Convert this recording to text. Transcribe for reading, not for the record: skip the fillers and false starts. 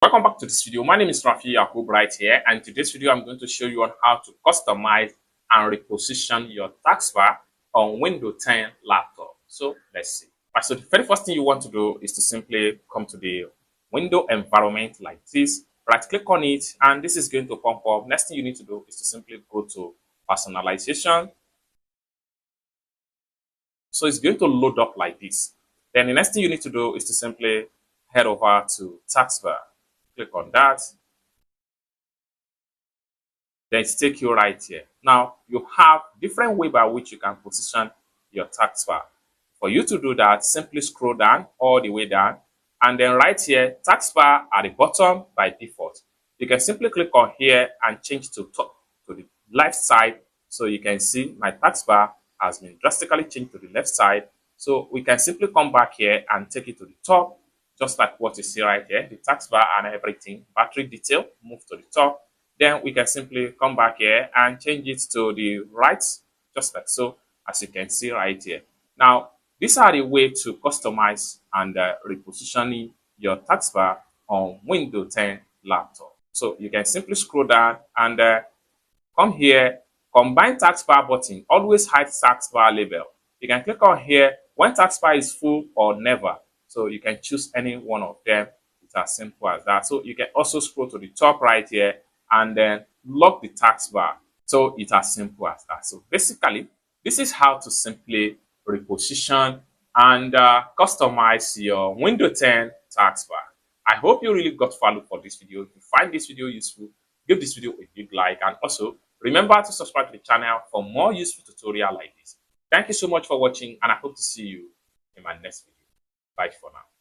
Welcome back to this video. My name is Rafi Yakub right here, and in today's video I'm going to show you on how to customize and reposition your taskbar on Windows 10 laptop. So let's see. Right, so the very first thing you want to do is to simply come to the window environment like this, right click on it, and this is going to pop up. Next thing you need to do is to simply go to Personalization. So it's going to load up like this. Then the next thing you need to do is to simply head over to Taskbar. Click on that. Then it's take you right here. Now you have different way by which you can position your taskbar. For you to do that, simply scroll down all the way down, and then right here, taskbar at the bottom by default. You can simply click on here and change to top to the left side, so you can see my taskbar has been drastically changed to the left side. So we can simply come back here and take it to the top, just like what you see right here, the taskbar and everything. Battery detail, move to the top. Then we can simply come back here and change it to the right, just like so, as you can see right here. Now, these are the way to customize and repositioning your taskbar on Windows 10 laptop. So you can simply scroll down and come here, combine taskbar button, always hide taskbar label. You can click on here when taskbar is full or never. So you can choose any one of them. It's as simple as that. So you can also scroll to the top right here and then lock the taskbar. So it's as simple as that. So basically, this is how to simply reposition and customize your Windows 10 taskbar. I hope you really got value for this video. If you find this video useful, give this video a big like, and also remember to subscribe to the channel for more useful tutorial like this. Thank you so much for watching, and I hope to see you in my next video. Bye for now.